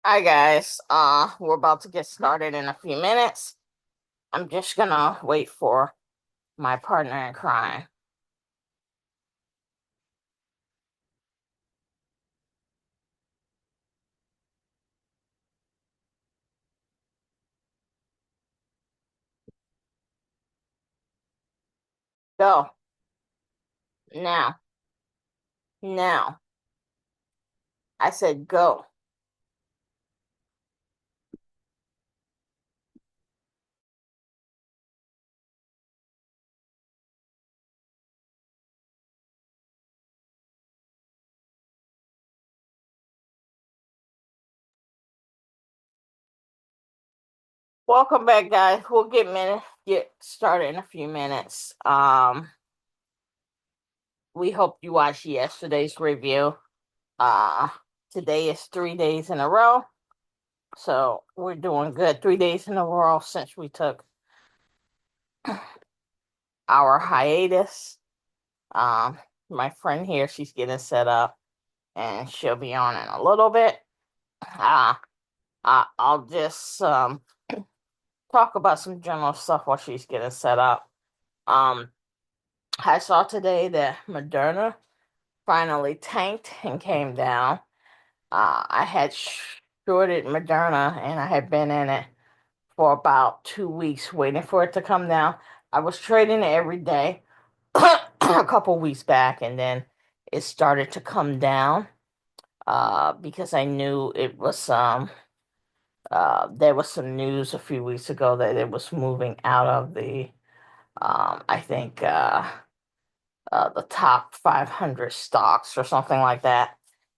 Hi guys. We're about to get started in a few minutes. I'm just gonna wait for my partner in crime. Go. Now. Now. I said go. Welcome back, guys. We'll get started in a few minutes. We hope you watched yesterday's review. Uh, Today is 3 days in a row. So we're doing good. 3 days in a row since we took our hiatus. Um, my friend here, she's getting set up and she'll be on in a little bit. Uh, I'll just talk about some general stuff while she's getting set up. Um, I saw today that Moderna finally tanked and came down. I had shorted Moderna and I had been in it for about 2 weeks waiting for it to come down. I was trading it every day a couple weeks back, and then it started to come down because I knew it was there was some news a few weeks ago that it was moving out of the I think the top 500 stocks or something like that,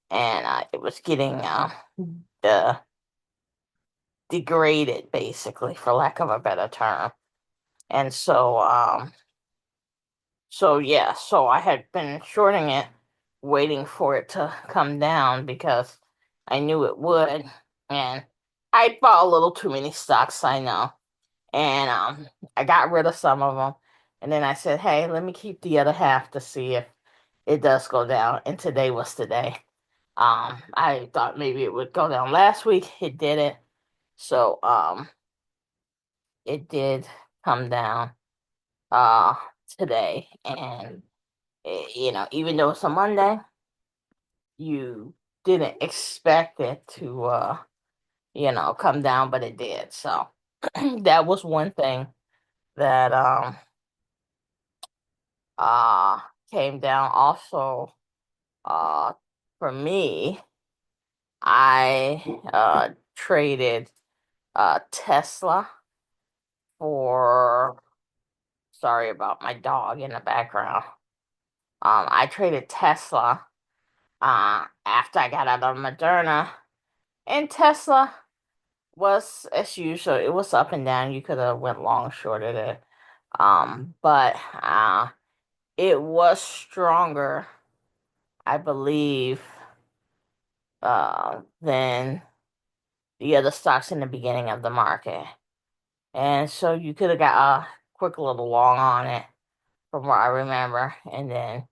and it was getting uh, degraded, basically, for lack of a better term. And so yeah, so I had been shorting it, waiting for it to come down because I knew it would, and I bought a little too many stocks, I know, and I got rid of some of them, and then I said, hey, let me keep the other half to see if it does go down, and today was today. I thought maybe it would go down last week. It didn't. So it did come down uh today, and even though it's a Monday, you didn't expect it to come down, but it did. So that was one thing that uh came down. Also, uh for me, I traded Tesla for, sorry about my dog in the background. I traded Tesla after I got out of Moderna, and Tesla was, as usual, it was up and down. You could have went long, shorted it. But it was stronger, I believe, than the other stocks in the beginning of the market. And so you could have got a quick little long on it from what I remember, and then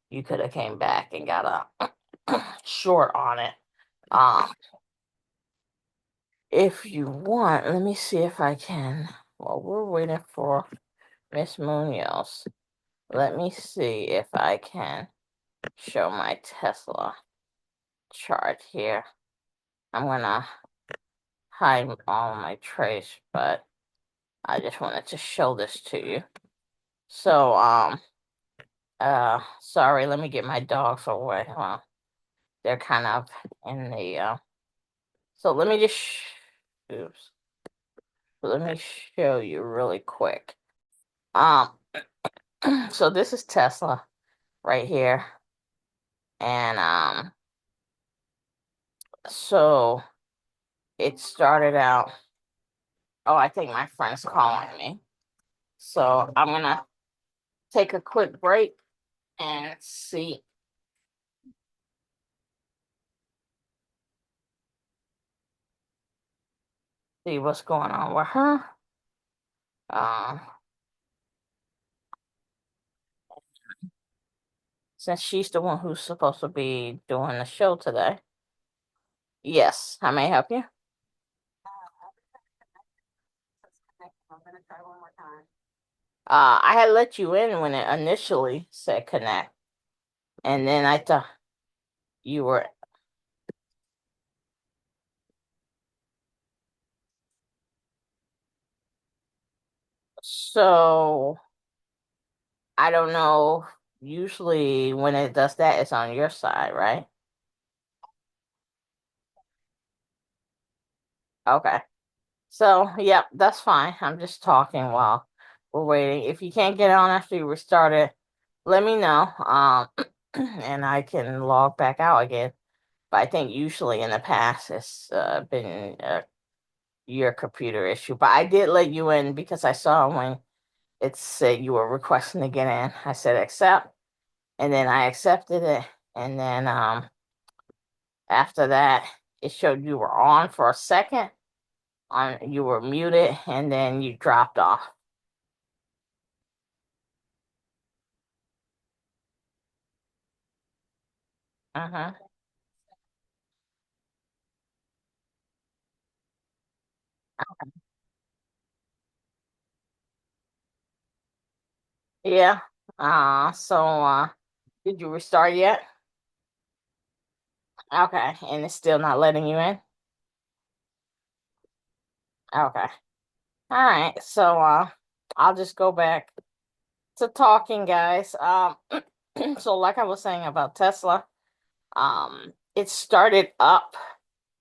you could have came back and got a short on it. Um, if you want, let me see if I can. Well, we're waiting for Miss Munoz. Let me see if I can show my Tesla chart here. I'm gonna hide all my trace, but I just wanted to show this to you. So, sorry, let me get my dogs away. Well, they're kind of in the, so let me just, oops, let me show you really quick. Um, so this is Tesla right here. And, so it started out, oh, I think my friend's calling me. So I'm gonna take a quick break and see what's going on with her. Um, since she's the one who's supposed to be doing the show today. Yes, I may help you. I had let you in when it initially said connect, and then I thought you were. So I don't know. Usually, when it does that, it's on your side, right? Okay. So, yep, that's fine. I'm just talking while we're waiting. If you can't get on after you restart it, let me know. And I can log back out again. But I think usually in the past it's been your computer issue. But I did let you in because I saw when it said you were requesting to get in. I said accept, and then I accepted it, and then after that it showed you were on for a second. On you were muted, and then you dropped off. Uh-huh. Yeah. So did you restart yet? Okay. And it's still not letting you in? Okay. All right. So I'll just go back to talking, guys. So like I was saying about Tesla, it started up,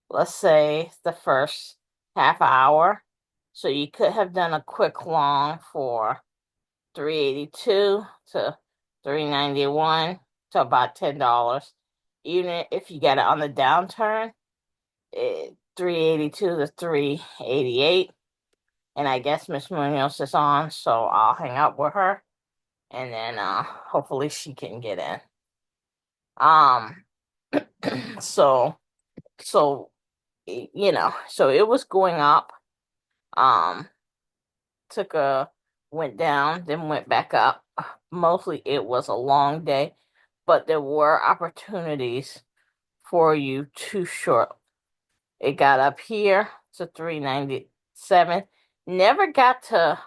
let's say the first half hour. So you could have done a quick long for 382 to 391 to about $10. Even if you get it on the downturn, 382 to 388. And I guess Miss Munoz is on, so I'll hang up with her and then hopefully she can get in. Um so so so it was going up. Um took a went down, then went back up. Mostly it was a long day, but there were opportunities for you to short. It got up here to 397. Never got to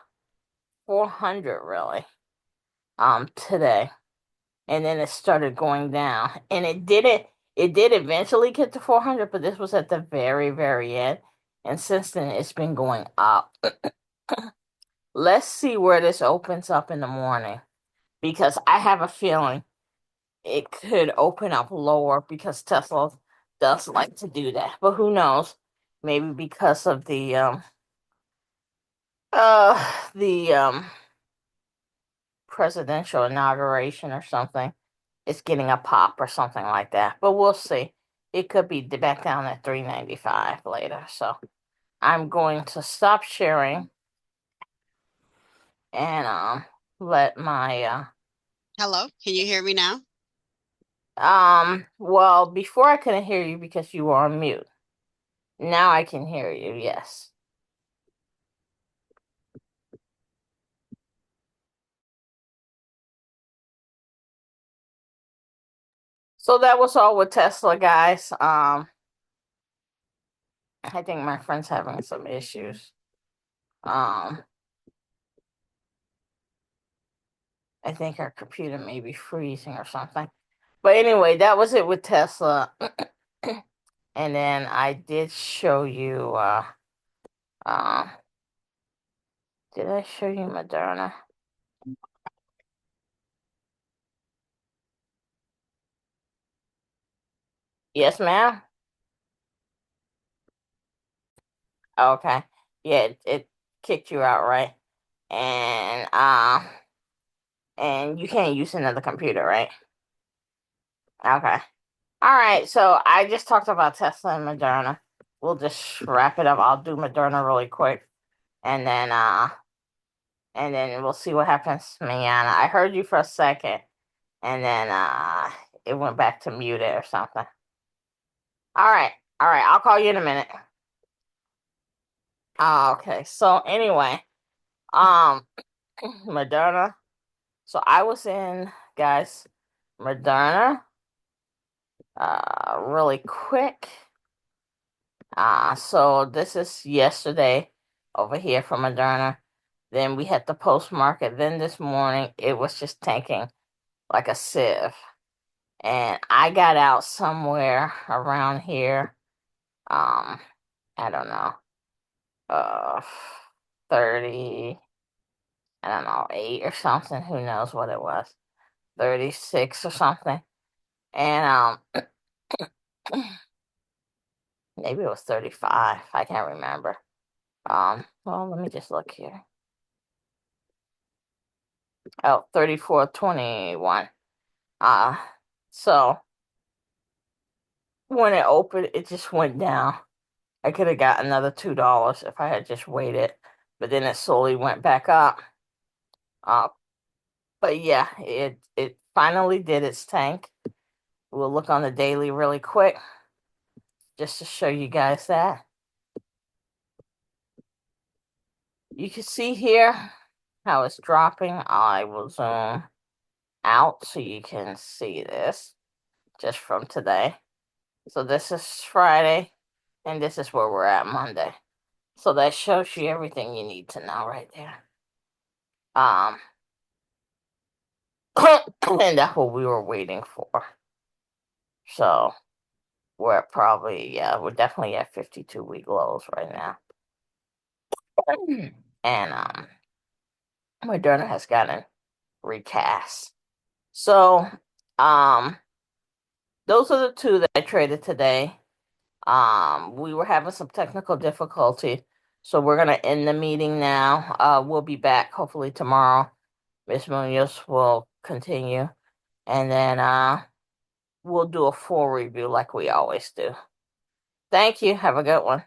400 really today. And then it started going down. And it did eventually get to 400, but this was at the very, very end. And since then it's been going up. Let's see where this opens up in the morning because I have a feeling it could open up lower because Tesla does like to do that. But who knows? Maybe because of the presidential inauguration or something, it's getting a pop or something like that. But we'll see. It could be back down at 395 later. So I'm going to stop sharing and let my Hello, can you hear me now? well, before I couldn't hear you because you were on mute. Now I can hear you, yes. So that was all with Tesla, guys. I think my friend's having some issues. Um, I think her computer may be freezing or something. But anyway, that was it with Tesla. And then I did show you uh did I show you Moderna? Yes, ma'am. Okay. Yeah, it kicked you out, right? And and you can't use another computer, right? Okay. All right, so I just talked about Tesla and Moderna. We'll just wrap it up. I'll do Moderna really quick, and then we'll see what happens to Miana. I heard you for a second, and then it went back to muted or something. All right, all right. I'll call you in a minute. Okay. So anyway, um, Moderna. So I was in, guys, Moderna. Really quick. So this is yesterday over here from Moderna. Then we had the post market. Then this morning it was just tanking like a sieve. And I got out somewhere around here. Um, I don't know, uh, 30, I don't know, 8 or something. Who knows what it was? 36 or something. And maybe it was 35. I can't remember. Well, let me just look here. Oh, 34.21. Uh, so when it opened, it just went down. I could have got another $2 if I had just waited, but then it slowly went back up. Uh, but yeah, it finally did its tank. We'll look on the daily really quick just to show you guys that. You can see here how it's dropping. I will zoom out so you can see this just from today. So this is Friday, and this is where we're at Monday. So that shows you everything you need to know right there. Um, and that's what we were waiting for. So we're probably, yeah, we're definitely at 52-week lows right now. And Moderna has gotten recast. So um those are the two that I traded today. We were having some technical difficulty, so we're gonna end the meeting now. We'll be back hopefully tomorrow. Miss Munoz will continue, and then we'll do a full review like we always do. Thank you. Have a good one.